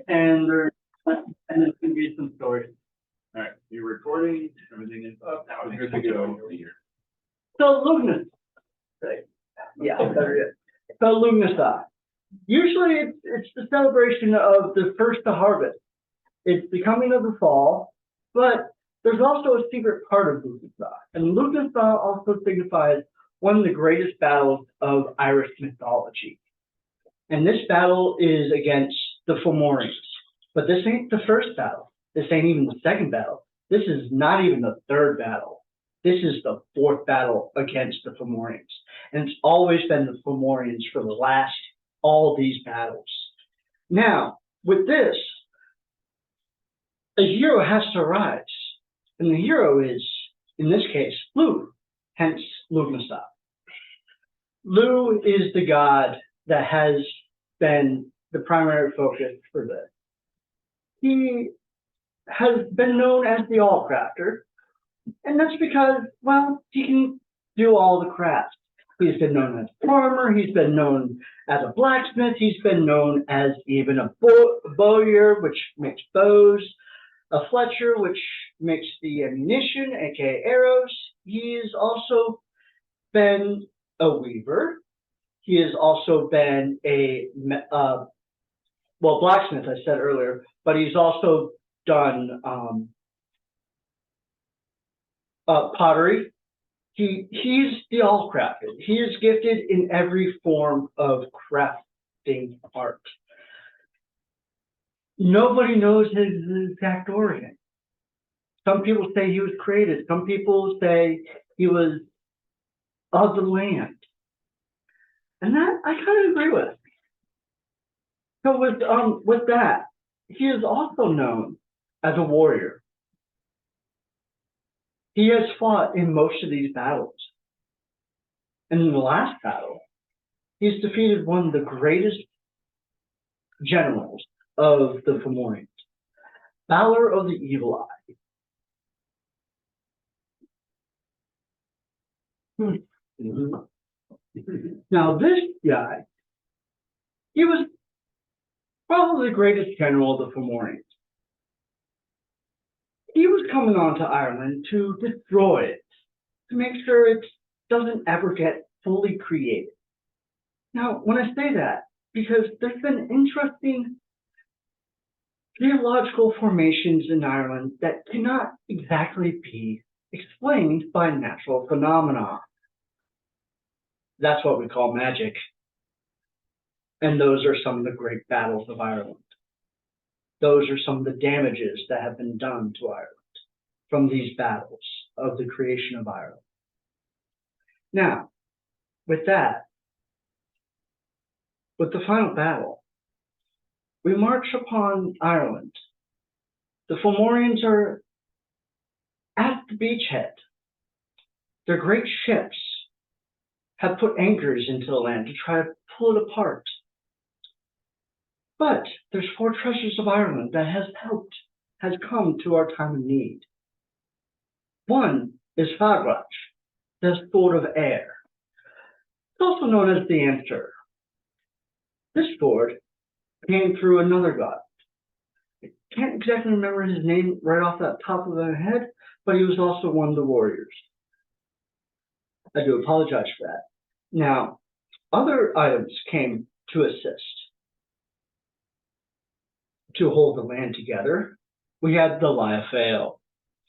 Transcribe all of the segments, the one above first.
and it's gonna be some stories. All right, you're recording, everything is up, now we're good to go. So Lughnasadh, yeah, there it is. So Lughnasadh. Usually it's the celebration of the first to harvest. It's the coming of the fall, but there's also a secret part of Lughnasadh. And Lughnasadh also signifies one of the greatest battles of Irish mythology. And this battle is against the Fomorians. But this ain't the first battle. This ain't even the second battle. This is not even the third battle. This is the fourth battle against the Fomorians. And it's always been the Fomorians for the last, all these battles. Now, with this, a hero has to arise. And the hero is, in this case, Lugh, hence Lughnasadh. Lugh is the god that has been the primary focus for this. He has been known as the all-crafter, and that's because, well, he can do all the crafts. He's been known as a farmer, he's been known as a blacksmith, he's been known as even a bowyer, which makes bows, a fletcher, which makes the ammunition, aka arrows. He's also been a weaver. He has also been a, well, blacksmith, I said earlier, but he's also done pottery. He's the all-crafted. He is gifted in every form of crafting art. Nobody knows his exact origin. Some people say he was created. Some people say he was of the land. And that I kind of agree with. So with that, he is also known as a warrior. He has fought in most of these battles. And in the last battle, he's defeated one of the greatest generals of the Fomorians, Balor of the Evil Eye. Now this guy, he was probably the greatest general of the Fomorians. He was coming on to Ireland to destroy it, to make sure it doesn't ever get fully created. Now, when I say that, because there's been interesting geological formations in Ireland that cannot exactly be explained by natural phenomena. That's what we call magic. And those are some of the great battles of Ireland. Those are some of the damages that have been done to Ireland from these battles of the creation of Ireland. Now, with that, with the final battle, we march upon Ireland. The Fomorians are at the beachhead. Their great ships have put anchors into the land to try to pull it apart. But there's 4 treasures of Ireland that has come to our time of need. One is Fagrach, the sword of air. It's also known as the answer. This sword came through another god. I can't exactly remember his name right off the top of my head, but he was also one of the warriors. I do apologize for that. Now, other items came to assist. To hold the land together, we had the Liafail,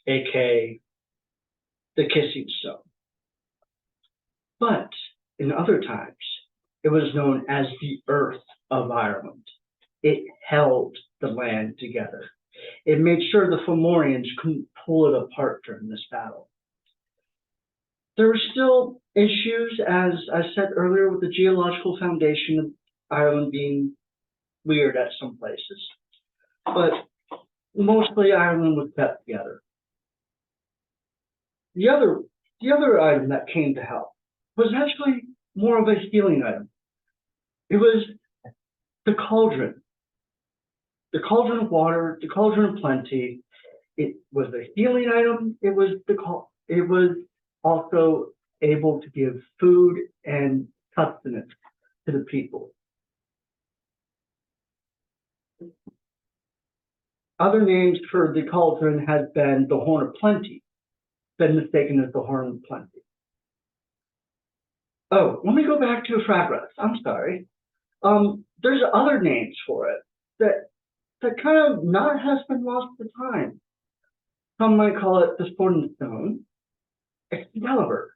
aka the Kissing Stone. But in other times, it was known as the Earth of Ireland. It held the land together. It made sure the Fomorians couldn't pull it apart during this battle. There were still issues, as I said earlier, with the geological foundation of Ireland being weird at some places. But mostly Ireland was kept together. The other item that came to help was actually more of a healing item. It was the cauldron. The cauldron of water, the cauldron of plenty. It was a healing item. It was also able to give food and sustenance to the people. other names for the cauldron has been the Horn of Plenty, been mistaken as the Horn of Plenty. Oh, let me go back to Fragrance. I'm sorry. There's other names for it that kind of not has been lost to time. Some might call it the Sporting Stone. Excalibur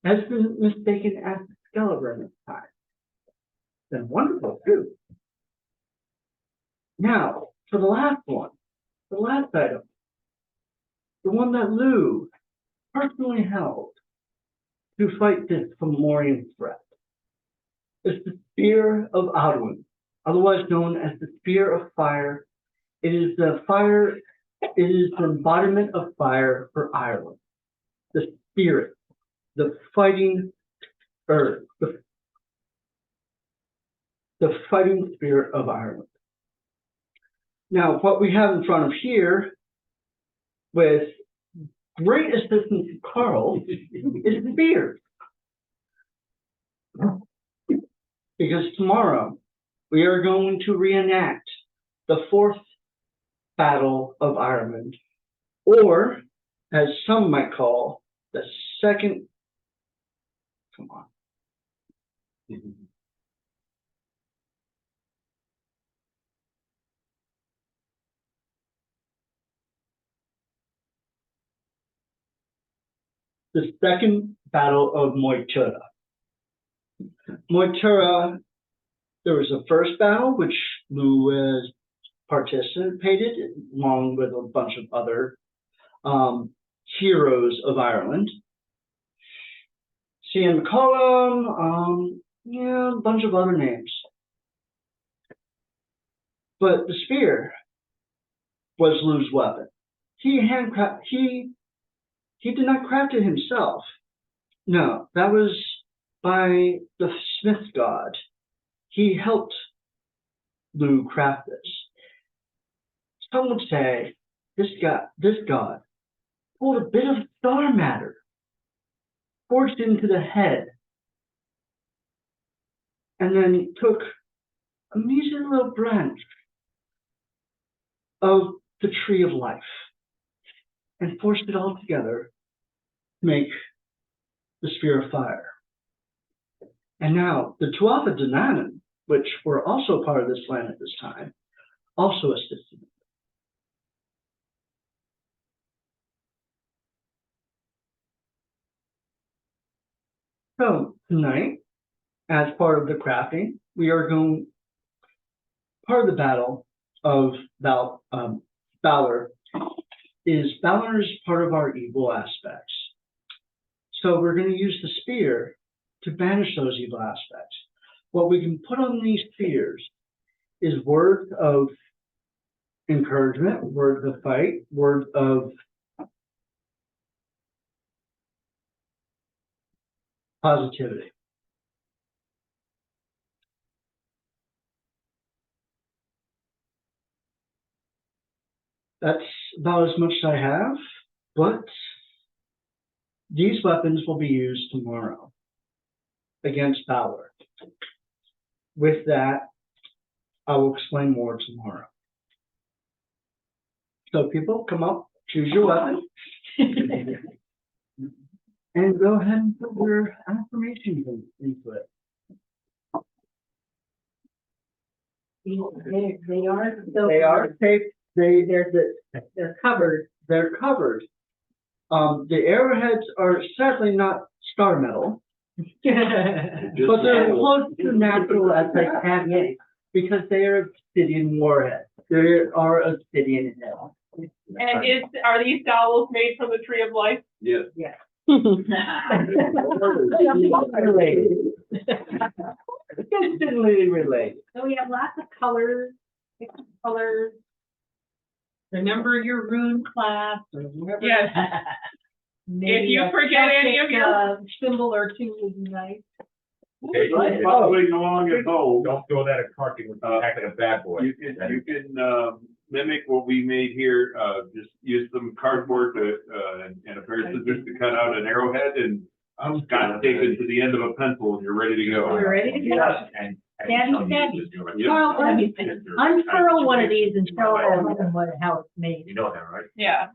has been mistaken as Excalibur in this time. Been wonderful too. Now, for the last one, the last item, the one that Lugh personally held to fight this Fomorian threat, is the Spear of Odwin, otherwise known as the Spear of Fire. It is the embodiment of fire for Ireland. The spirit, the fighting earth, the fighting spirit of Ireland. Now, what we have in front of here, with great assistance from Carl, is the beer. Because tomorrow we are going to reenact the 4th Battle of Ireland, or as some might call the second. Come on. The second Battle of Moytura. Moytura, there was a first battle which Lugh participated along with a bunch of other heroes of Ireland. C.M. McCollum, yeah, a bunch of other names. But the spear was Lugh's weapon. He did not craft it himself. No, that was by the smith god. He helped Lugh craft this. Some would say this god pulled a bit of star matter, forged into the head, and then took a measly little branch of the tree of life and forced it all together to make the Spear of Fire. And now the Tuatha De Danann, which were also part of this land at this time, also assisted. So tonight, as part of the crafting, we are going, part of the battle of Valor is Valor is part of our evil aspects. So we're going to use the spear to banish those evil aspects. What we can put on these spears is words of encouragement, words of fight, words of positivity. That's about as much as I have, but these weapons will be used tomorrow against Valor. With that, I will explain more tomorrow. So people, come up, choose your weapon, and go ahead and put your affirmations into it. They are. They are taped. They're covered. They're covered. The arrowheads are sadly not star metal, but they're close to natural as they can be because they are obsidian warheads. They are obsidian in them. And are these dowels made from the tree of life? Yes. Yes. Related. Instantly related. So we have lots of colors, different colors. Remember your rune class. Yes. If you forget any of your symbol or two would be nice. Hey, following along at home, Don't throw that at parking with the heck of a bad boy. you can mimic what we made here. Just use some cardboard and a pair of scissors to cut out an arrowhead and Scotch tape it to the end of a pencil, and you're ready to go. We're ready to go. And Carl, unfurl one of these and show everyone how it's made. You know that, right? Yeah.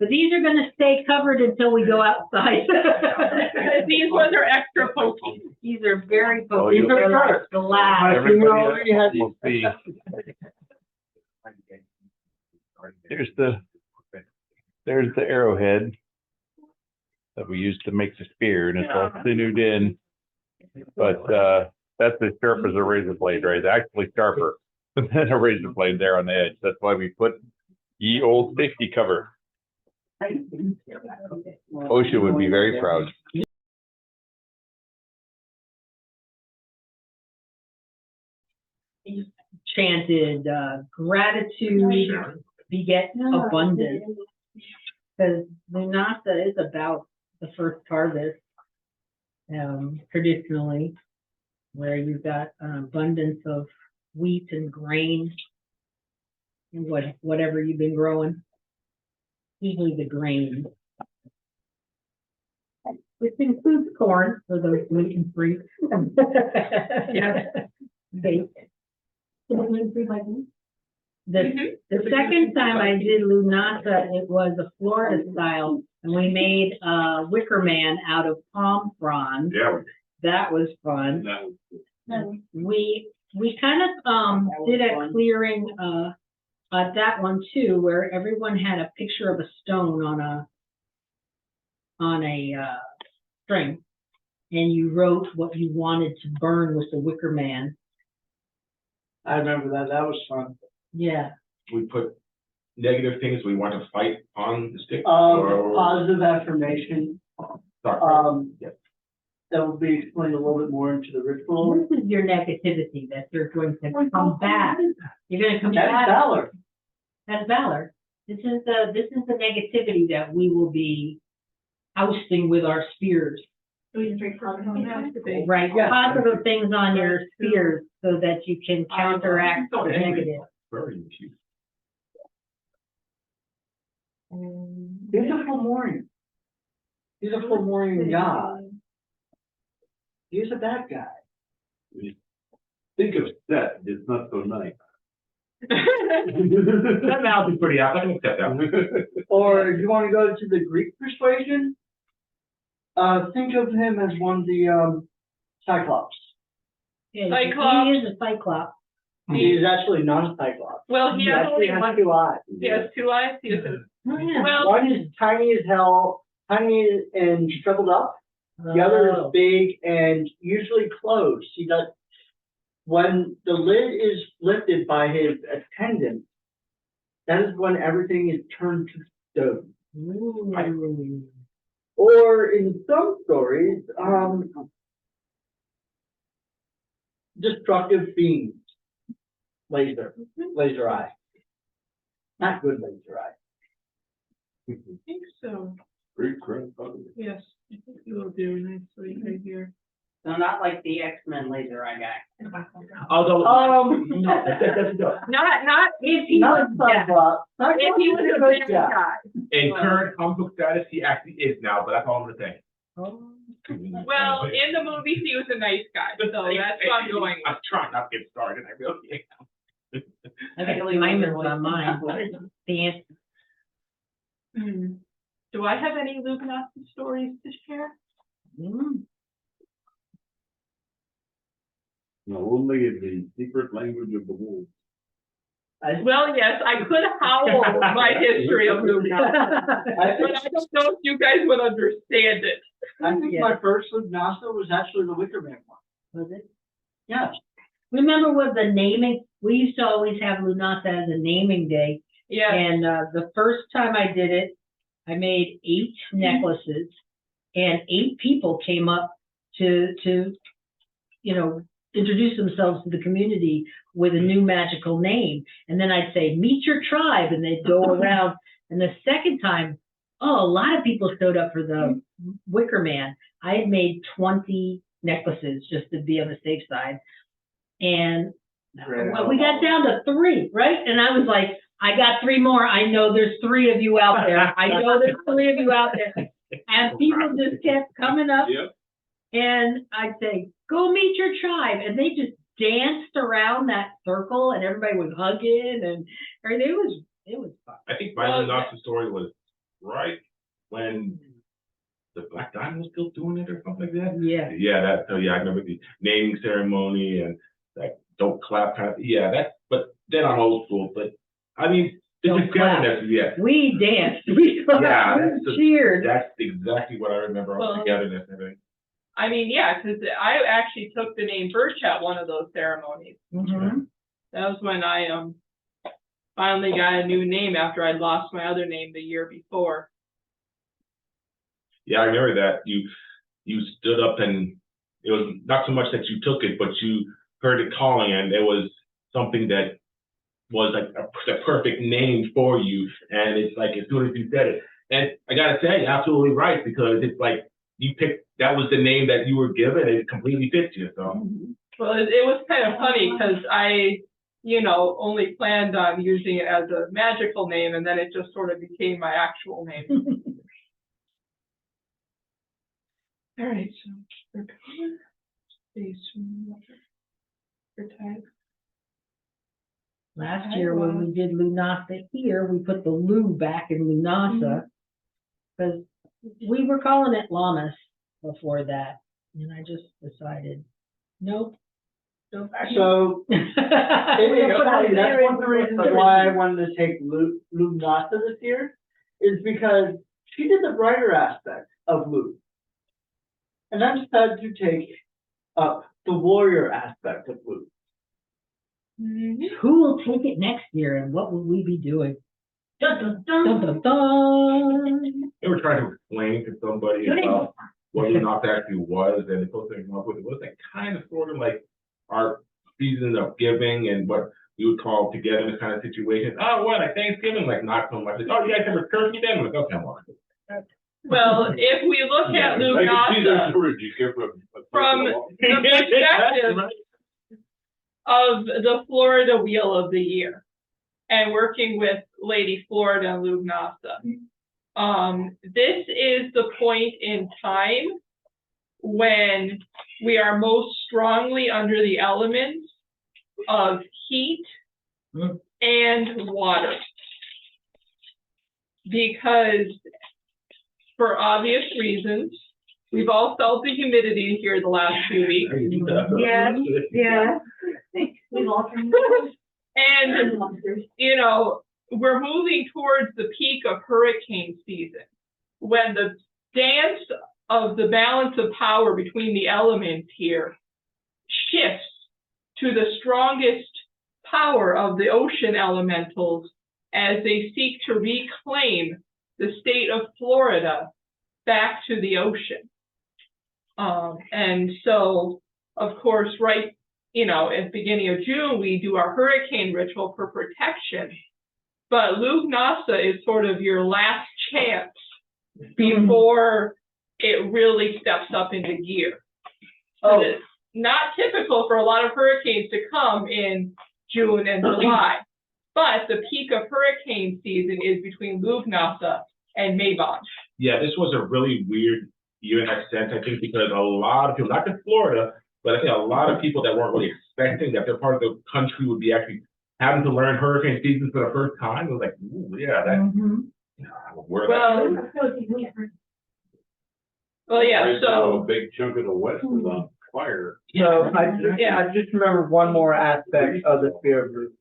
But these are gonna stay covered until we go outside. These ones are extra pokey. These are very Oh, pokey. you- These are like glass. Everybody already has- will see. There's the arrowhead that we used to make the spear, and it's all sinewed in. But that's as sharp as a razor blade, right? It's actually sharper than a razor blade there on the edge. That's why we put ye old safety cover. OSHA would be very proud. Chanted, gratitude beget abundance. Because Lughnasadh is about the first harvest, traditionally, where you've got an abundance of wheat and grain and whatever you've been growing. Usually the grain, which includes corn for those gluten free. Yeah. Baked. The second time I did Lughnasadh, it was a Florida style, and we made a wicker man out of palm fronds. Yeah. That was fun. That was We kind of did a clearing at that one too, where everyone had a picture of a stone on a string, and you wrote what you wanted to burn with the wicker man. I remember that. That was fun. Yeah. We put negative things we want to fight on the stick. or Positive affirmation. Sorry. That will be explained a little bit more into the ritual. This is your negativity that you're going to combat. You're going to That's combat. valor. That's valor. This is the negativity that we will be ousting with our spears. Right, Yeah. positive things on your spears so that you can counteract the negative. Very cute. He's a full morning. He's a full morning god. He's a bad guy. Think of that, it's not so nice. That mouth is pretty out. I can accept that. Or do you want to go to the Greek persuasion? Think of him as one of the Cyclops. Yeah, Cyclops. he is a cyclops. He's actually not a Cyclops. Well, he has actually only has one. 2 eyes. He has 2 eyes. He has well, One is tiny as hell, tiny and shriveled up. The other is big and usually closed. He does, when the lid is lifted by his attendant, that is when everything is turned to stone. Ooh. Or in some stories, destructive beams. Laser eye. Not good laser eye. I think so. Great grandfather. Yes, I think you will do nicely right here. So not like the X-Men laser eye guy. Although, No, that doesn't do it. Not if he not was, Cyclops. if he was a bad guy. In current comic book status, he actually is now, but that's all I'm gonna say. Well, in the movies, he was a nice guy, so that's what I'm going I'm with. trying not to get started, I really am. I got alignments on mine. The answer. Do I have any Lughnasadh stories to share? No, only in the secret language of the wolves. Well, yes, I could howl my history of Lughnasadh, I but I don't know if you guys would understand it. think my first Lughnasadh was actually the Wicker Man one. Was it? Yes. Remember what the naming, we used to always have Lughnasadh as a naming day. Yeah, And the first time I did it, I made 8 necklaces, and 8 people came up to introduce themselves to the community with a new magical name. And then I'd say, meet your tribe, and they'd go around. And the second time, a lot of people showed up for the Wicker Man. I had made 20 necklaces just to be on the safe side. And well, we got down to 3, right? And I was like, I got 3 more. I know there's 3 of you out there. I know there's 3 of you out there. And people just kept coming up. Yep. And I'd say, go meet your tribe. And they just danced around that circle and everybody was hugging and it was fun. I think my Lughnasadh story was right when the Black Diamond was still doing it or something like that. Yeah. Yeah, I remember the naming ceremony and that don't clap kind of, but then I'm old school, but I mean, the Don't clap. togetherness, yeah. We danced. We cheered. That's exactly what I remember, all Well, togetherness and everything. I mean, yeah, because I actually took the name Birch at one of those ceremonies. Mhm. That was when I finally got a new name after I'd lost my other name the year before. Yeah, I remember that you stood up and it was not so much that you took it, but you heard it calling and it was something that was like the perfect name for you. And it's like, as soon as you said it, and I gotta say, you're absolutely right, because it's like, you picked, that was the name that you were given and it completely fits you, so. Well, it was kind of funny because I, only planned on using it as a magical name, and then it just sort of became my actual name. All right, so we're covered. Last year when we did Lughnasadh here, we put the Lu back in Lughnasadh because we were calling it Llamas before that, and I just decided, nope. So, that's one of the reasons why I wanted to take Lughnasadh this year, is because she did the brighter aspect of Lu. And I decided to take up the warrior aspect of Lu. Who will take it next year, and what will we be doing? Dun, dun, dun, dun, dun. They were trying to explain to somebody about what Lughnasadh actually was, and they're supposed to come up with it. Was like kind of sort of like our season of giving and what we would call togetherness kind of situations. Oh, what, like Thanksgiving? Like not so much. Like, oh, you guys have a turkey then? I'm like, okay, well. Well, if we look at Lughnasadh from the perspective of the Florida Wheel of the Year and working with Lady Florida and Lughnasadh, this is the point in time when we are most strongly under the elements of heat and water. Because for obvious reasons, we've all felt the humidity here the last few weeks. Yeah. And, we're moving towards the peak of hurricane season, when the dance of the balance of power between the elements here shifts to the strongest power of the ocean elementals as they seek to reclaim the state of Florida back to the ocean. And so, of course, right, at the beginning of June, we do our hurricane ritual for protection. But Lughnasadh is sort of your last chance before it really steps up into gear. So it's not typical for a lot of hurricanes to come in June and July, but the peak of hurricane season is between Lughnasadh and Mabon. Yeah, this was a really weird year in that sense, I think, because a lot of people, not just Florida, but I think a lot of people that weren't really expecting that their part of the country would be actually having to learn hurricane season for the first time. It was like, ooh, yeah, that's Well, yeah, so a big chunk of the West is on fire. So I just remember one more aspect of the Spear group.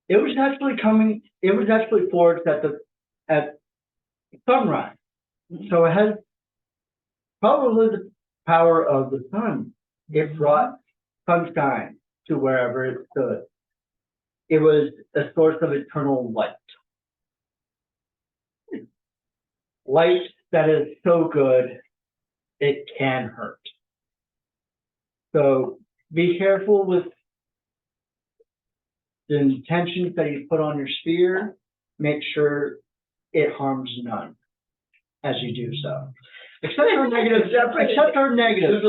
It was actually forged at sunrise. So it has probably the power of the sun. It brought sunshine to wherever it stood. It was a source of eternal light. Light that is so good, it can hurt. So be careful with the intentions that you put on your spear. Make sure it harms none as you do so. Except our negative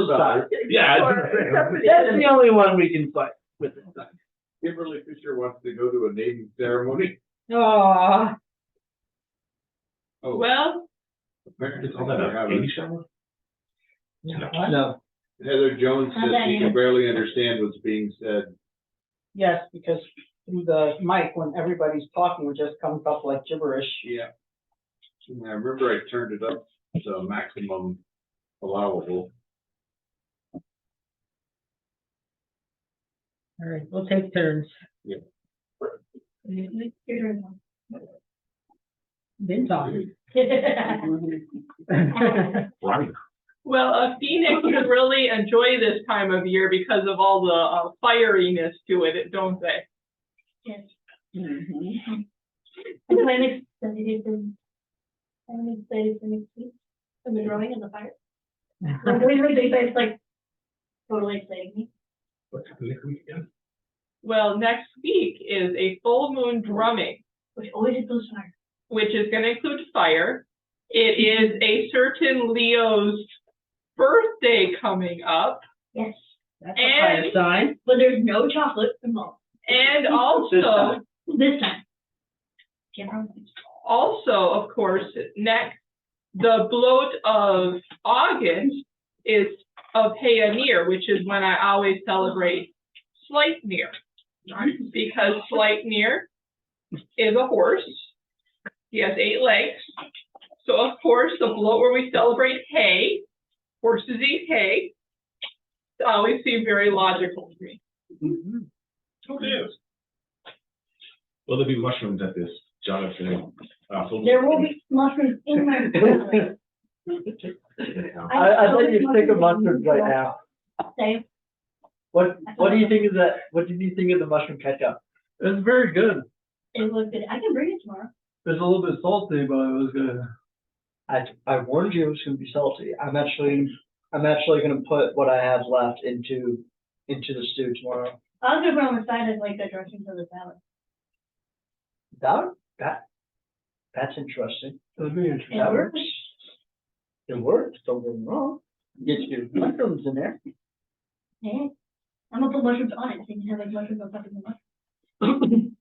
side. Yeah, That's the only one we can fight with this time. Kimberly Fisher wants to go to a naming ceremony. Aww. Oh, well, It's all that a baby shower? No. Heather Jones says she can barely understand what's being said. Yes, because through the mic, when everybody's talking, it just comes up like gibberish. Yeah. I remember I turned it up to maximum allowable. All right, we'll take turns. Yeah. Been talking. Right. Well, Phoenix would really enjoy this time of year because of all the fieriness to it, don't they? Yes. Mhm. I'm excited for next week, for the drawing and the fire. I'm doing everything, but it's like totally exciting me. What's happening next weekend? Well, next week is a full moon drumming, Which always includes fire. which is going to include fire. It is a certain Leo's birthday coming up, Yes, That's a fire And- sign. but there's no chocolate involved and This also, time. this time. Can't promise. also, of course, next, the bloat of August is of Payoneer, which is when I always celebrate Sleipnir. Because Sleipnir is a horse. He has 8 legs. So of course, the bloat where we celebrate hay, horses eat hay, it always seemed very logical to me. Oh, it is. Will there be mushrooms at this, Jonathan? There will be mushrooms in my. I think you think of mushrooms right now. Same. What do you think of that? What did you think of the mushroom ketchup? It was very good. It was good. I can bring it tomorrow. It was a little bit salty, but it was good. I warned you it was gonna be salty. I'm actually gonna put what I have left into the stew tomorrow. I was gonna put on the side as like a dressing for the salad. That's interesting. It'll be interesting. It works. It works, don't get me wrong. Get your mushrooms in there. Yeah. I'm gonna put mushrooms on it, so you can have like mushrooms on top of the mushroom.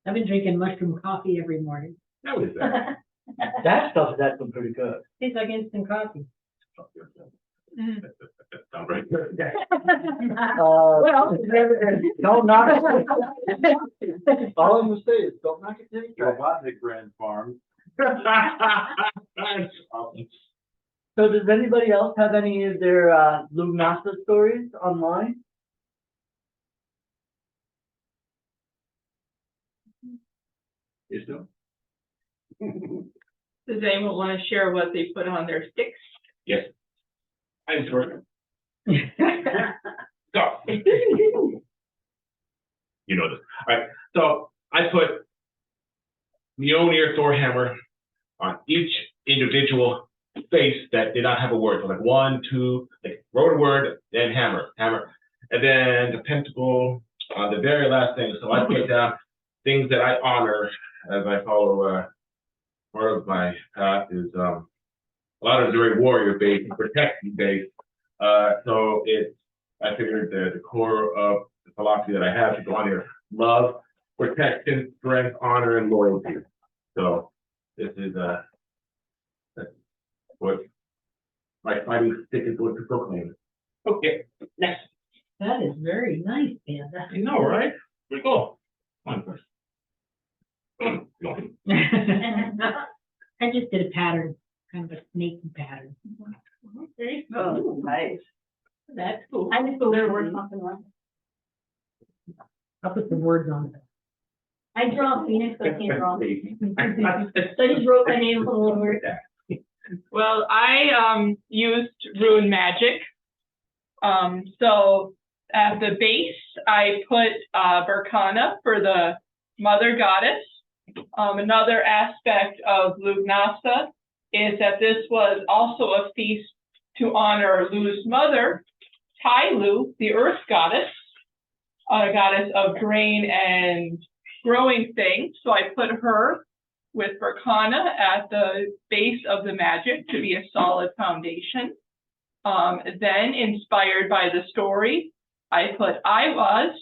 I've been drinking mushroom coffee every morning. How is that? That stuff is actually pretty good. Tastes like instant coffee. Sounds right. Well, Don't knock it. All I'm gonna say is, don't knock it till you try. Robotnik Grand Farm. That's awesome. So does anybody else have any of their Lughnasadh stories online? Is there? Does anyone want to share what they put on their sticks? Yes. I'm sorry. So. You know this. All right. So I put Mjolnir Thor hammer on each individual face that did not have a word. So like 1, 2, like wrote a word, then hammer, hammer. And then the pentacle on the very last thing. So I put down things that I honor as I follow part of my path is a lot of very warrior based, protection based. So it's I figured the core of the philosophy that I have should go on here: love, protection, strength, honor, and loyalty. So this is that's what my fighting stick is going to proclaim. Okay, next. that is very nice, Panda. You know, right? Pretty cool. Come on, first. Go on. I just did a pattern, kind of a snaky pattern. Oh, nice. That's cool. I just put weird words off and on. I'll put some words on it. I draw Phoenix, but I can't draw. So I just wrote my name on a little word. Well, I used rune magic. So at the base, I put Berkana for the mother goddess. Another aspect of Lughnasadh is that this was also a feast to honor Lu's mother, Tylu, the earth goddess, a goddess of grain and growing things. So I put her with Berkana at the base of the magic to be a solid foundation. Then, inspired by the story, I put Iwaz,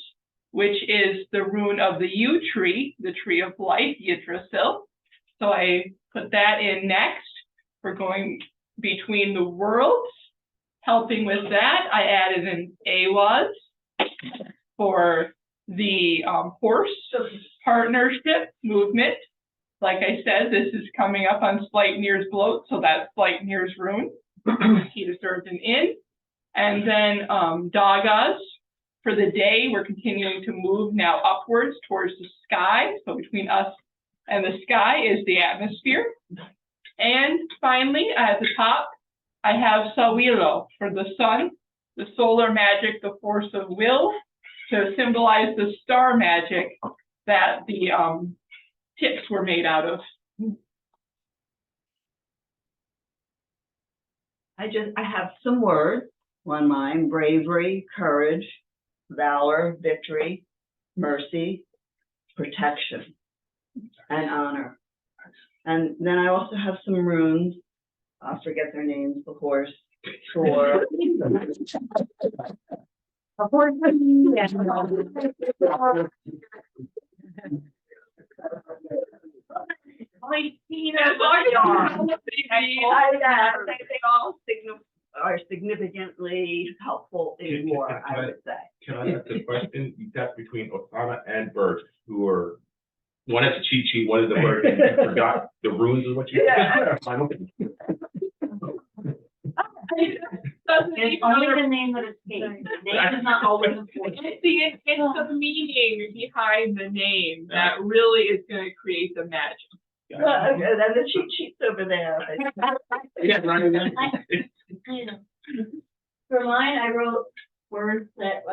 which is the rune of the yew tree, the tree of life, Yggdrasil. So I put that in next. We're going between the worlds. helping with that, I added an AWAS for the horse partnership movement. Like I said, this is coming up on Sleipnir's bloat, so that's Sleipnir's rune. He deserves an inn. And then Dagas for the day. We're continuing to move now upwards towards the sky. So between us and the sky is the atmosphere. And finally, at the top, I have Sawilo for the sun, the solar magic, the force of will, to symbolize the star magic that the tips were made out of. I have some words on mine: bravery, courage, valor, victory, mercy, protection, and honor. And then I also have some runes. I'll forget their names, the horse, for a horse. They all are significantly helpful in war, I would say. Can I ask a question? You got between Osana and Bert, who are, one is a cheat sheet, one is a Bert, and you forgot the runes is what you said. It's only the name that escapes. The name is not always important. It's the meaning behind the name that really is going to create the magic. Well, and the cheat sheet's over there. Yeah, right. For mine, I wrote words that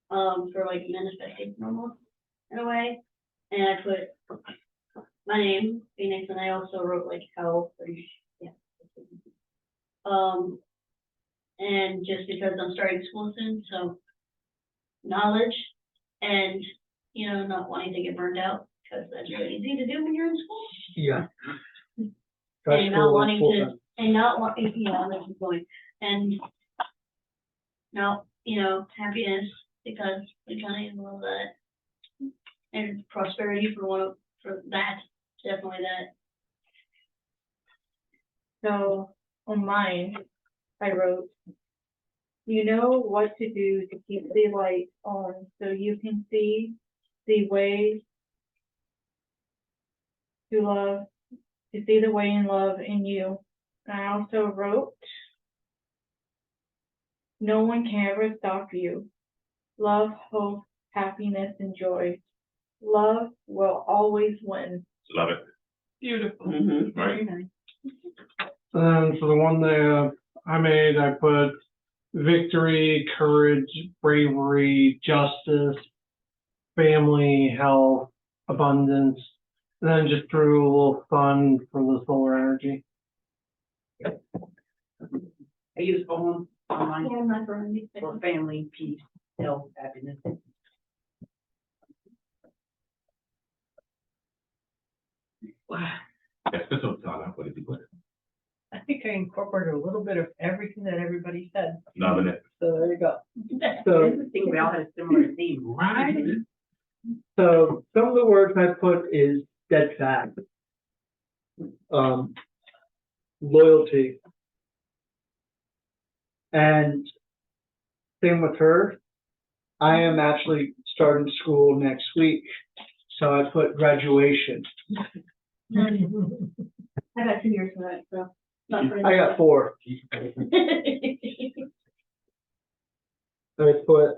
for manifesting almost in a way. And I put my name, Phoenix, and I also wrote health and and just because I'm starting school soon, so knowledge and not wanting to get burned out, because that's really easy to do when you're in school. Yeah. And not wanting to, and not wanting, this is going, and now, happiness, because we kind of love that, and prosperity for that, definitely that. So on mine, I wrote, you know what to do to keep the light on so you can see the way to love, to see the way in love in you. And I also wrote, no one can ever stop you. Love, hope, happiness, and joy. Love will always win. Love it. Beautiful. Mm-hmm. Right. Very nice. And for the one that I made, I put victory, courage, bravery, justice, family, health, abundance, and then just threw a little fun for the solar energy. I use on mine Yeah, I'm not burning for family, peace, health, happiness. Yes, this one's Osana. What did you put? I think I incorporated a little bit of everything that everybody said. Loving it. So there you go. So, Interesting, we all had a similar theme. Right. so some of the words I put is steadfast, loyalty, and same with her. I am actually starting school next week, so I put graduation. I got 2 years for that, so. Not for I got 4. I put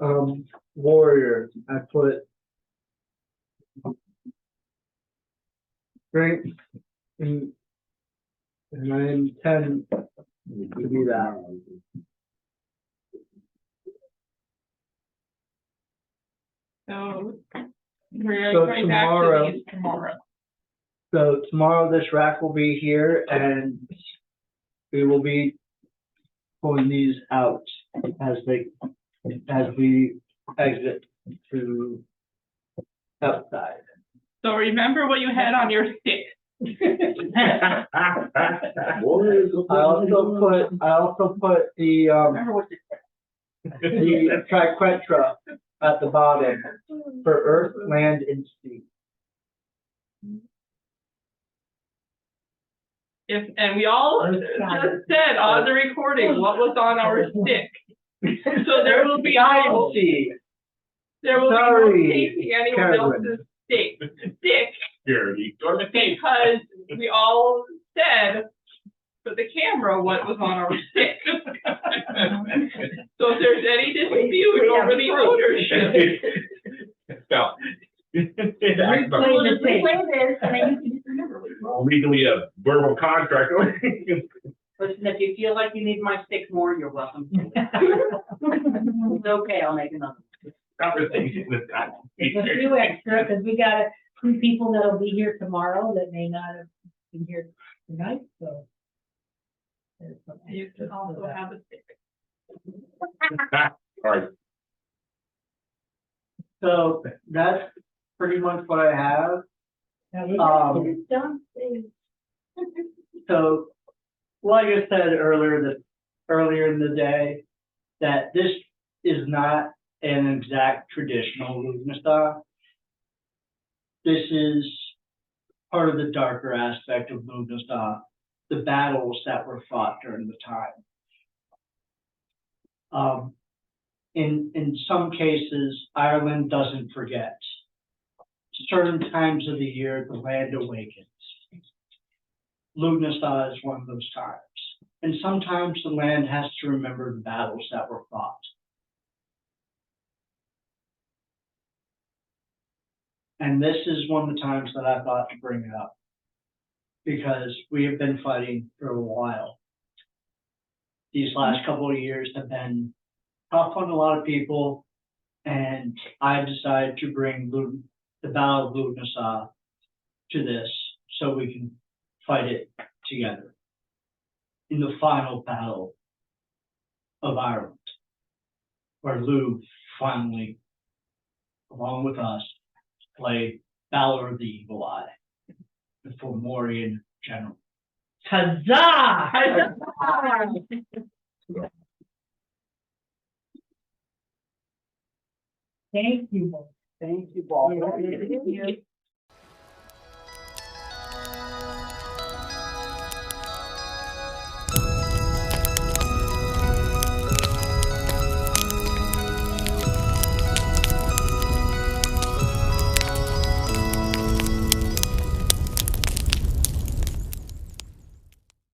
warrior. I put strength, and I intend to be that. So we're So going back to tomorrow- these tomorrow. So tomorrow this rack will be here and we will be pulling these out as we exit to outside. So remember what you had on your stick. I also put the triquetra at the bottom for earth, land, and sea. And we all just said on the recording what was on our stick. So there will be no, there will be no Sorry, taking anyone Carolyn. else's stick, Security, go to the tape. because we all said for the camera what was on our stick. So if there's any dispute over the ownership, Well, Replay the tape. Replay this, and then you can just remember what you wrote. legally a verbal contract. Listen, if you feel like you need my stick more, you're welcome. It's okay, I'll make another. Conversation with that. It's a few extra, because we got a few people that'll be here tomorrow that may not have been here tonight, so. There's some you extra can also for that. have a stick. All right, So that's pretty much what I have. Now, we Don't say. So, like I said earlier in the day, that this is not an exact traditional Lughnasadh. This is part of the darker aspect of Lughnasadh, the battles that were fought during the time. In some cases, Ireland doesn't forget. Certain times of the year, the land awakens. Lughnasadh is one of those times. And sometimes the land has to remember the battles that were fought. And this is one of the times that I thought to bring it up, because we have been fighting for a while. These last couple of years have been tough on a lot of people, and I decided to bring the Battle of Lughnasadh to this so we can fight it together in the final battle of Ireland, where Lugh finally, along with us, played Valor of the Eagle Eye, the Fomorian general. Huzzah! Thank you. Thank you, Bob. Yeah.